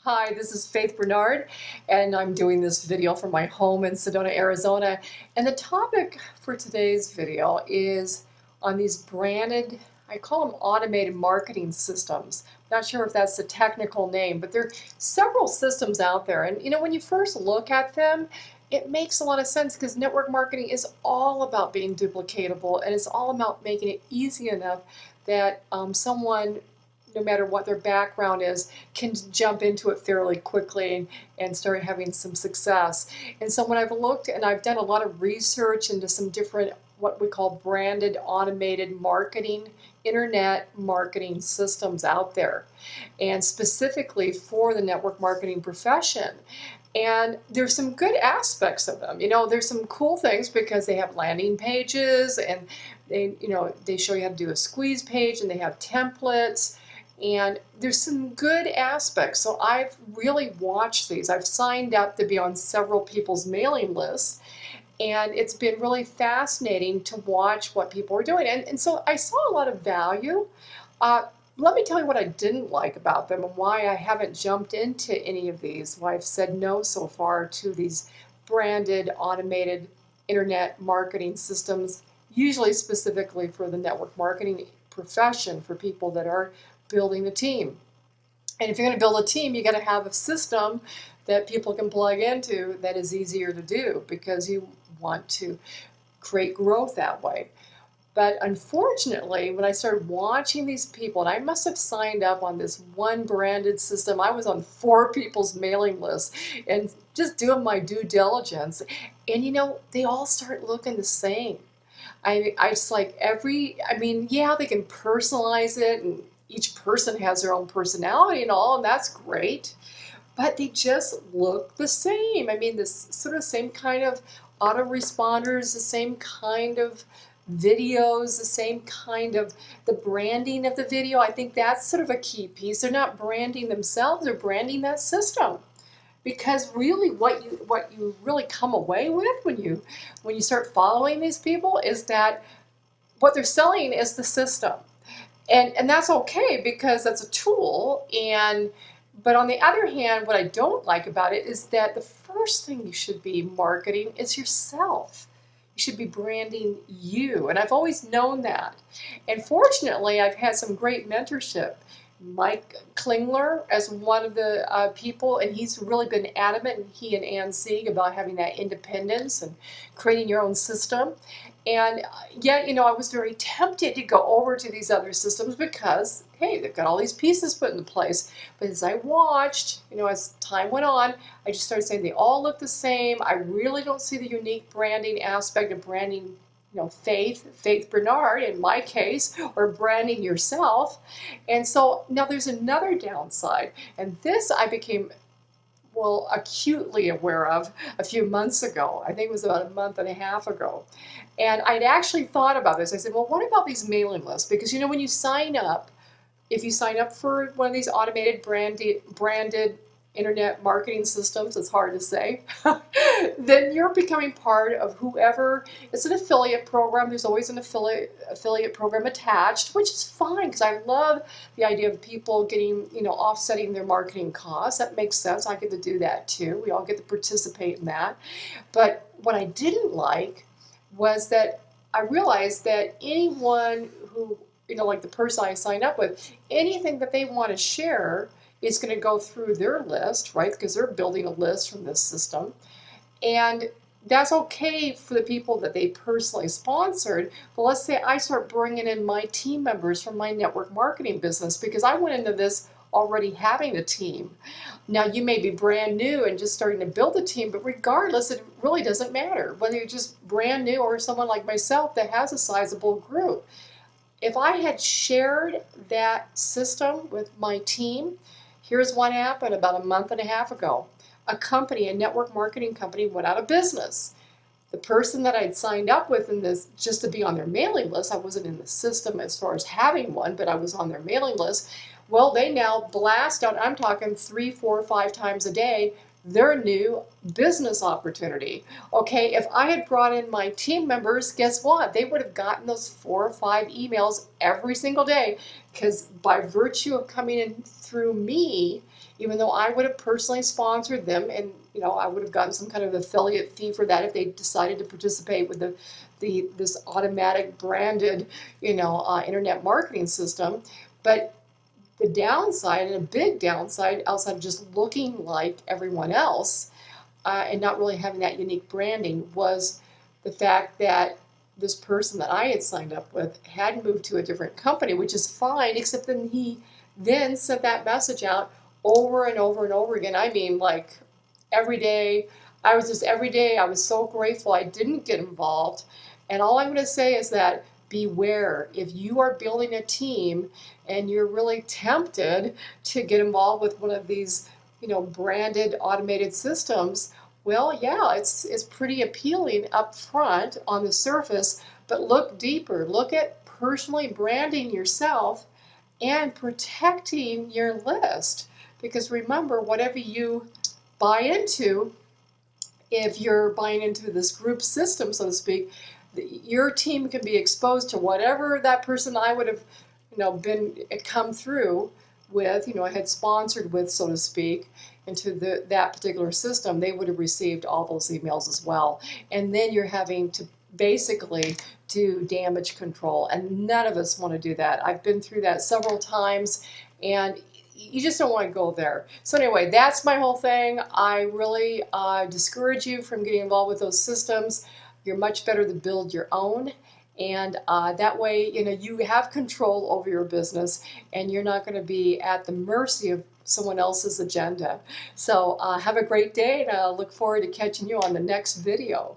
Hi, this is Faith Bernard, and I'm doing this video from my home in Sedona, Arizona. And the topic for today's video is on these branded, I call them automated marketing systems. Not sure if that's the technical name, but there are several systems out there. And when you first look at them, it makes a lot of sense because network marketing is all about being duplicatable, and it's all about making it easy enough that someone, no matter what their background is, can jump into it fairly quickly and start having some success. And so when I've looked and I've done a lot of research into some different what we call branded automated marketing, internet marketing systems out there, and specifically for the network marketing profession. And there's some good aspects of them. There's some cool things because they have landing pages, and they show you how to do a squeeze page, and they have templates. And there's some good aspects. So I've really watched these. I've signed up to be on several people's mailing lists. And it's been really fascinating to watch what people are doing. And so I saw a lot of value. Let me tell you what I didn't like about them and why I haven't jumped into any of these, why I've said no so far to these branded automated internet marketing systems, usually specifically for the network marketing profession, for people that are building a team. And if you're going to build a team, you got to have a system that people can plug into that is easier to do, because you want to create growth that way. But unfortunately, when I started watching these people, and I must have signed up on this one branded system, I was on 4 people's mailing lists and just doing my due diligence. And they all start looking the same. I just like yeah, they can personalize it, and each person has their own personality and all, and that's great. But they just look the same. This sort of same kind of autoresponders, the same kind of videos, the same kind of the branding of the video. I think that's sort of a key piece. They're not branding themselves, they're branding that system. Because really what you really come away with when you start following these people is that what they're selling is the system. And that's okay, because that's a tool. But on the other hand, what I don't like about it is that the first thing you should be marketing is yourself. You should be branding you. And I've always known that. And fortunately, I've had some great mentorship. Mike Klingler as one of the people, and he's really been adamant, and he and Ann Sieg, about having that independence and creating your own system. And yet, I was very tempted to go over to these other systems because, hey, they've got all these pieces put into place. But as I watched, as time went on, I just started saying they all look the same. I really don't see the unique branding aspect of branding, Faith Bernard in my case, or branding yourself. And so now there's another downside. And this I became acutely aware of a few months ago. I think it was about a month and a half ago. And I'd actually thought about this. I said, well, what about these mailing lists? Because when you sign up, if you sign up for one of these automated branded internet marketing systems, it's hard to say, then you're becoming part of whoever. It's an affiliate program. There's always an affiliate program attached, which is fine, because I love the idea of people getting, offsetting their marketing costs. That makes sense. I get to do that too. We all get to participate in that. But what I didn't like was that I realized that anyone who, like the person I signed up with, anything that they want to share is going to go through their list, right? Because they're building a list from this system. And that's okay for the people that they personally sponsored. But let's say I start bringing in my team members from my network marketing business, because I went into this already having a team. Now, you may be brand new and just starting to build a team, but regardless, it really doesn't matter whether you're just brand new or someone like myself that has a sizable group. If I had shared that system with my team, here's what happened about a month and a half ago. A network marketing company, went out of business. The person that I'd signed up with in this, just to be on their mailing list, I wasn't in the system as far as having one, but I was on their mailing list. Well, they now blast out, I'm talking 3, 4, 5 times a day, their new business opportunity. Okay, if I had brought in my team members, guess what? They would have gotten those 4 or 5 emails every single day, because by virtue of coming in through me, even though I would have personally sponsored them, and I would have gotten some kind of affiliate fee for that if they decided to participate with this automatic branded internet marketing system. But the downside, and a big downside outside of just looking like everyone else and not really having that unique branding, was the fact that this person that I had signed up with had moved to a different company, which is fine, except then he then sent that message out over and over and over again. I mean, like every day. Every day, I was so grateful I didn't get involved. And all I'm going to say is that beware. If you are building a team and you're really tempted to get involved with one of these, branded automated systems, well, yeah, it's pretty appealing up front on the surface, but look deeper. Look at personally branding yourself and protecting your list. Because remember, whatever you buy into, if you're buying into this group system, so to speak, your team can be exposed to whatever that person I would have, come through with, had sponsored with, so to speak, into that particular system. They would have received all those emails as well. And then you're having to basically do damage control, and none of us want to do that. I've been through that several times, and you just don't want to go there. So anyway, that's my whole thing. I really discourage you from getting involved with those systems. You're much better to build your own, and that way, you have control over your business, and you're not going to be at the mercy of someone else's agenda. So have a great day, and I look forward to catching you on the next video.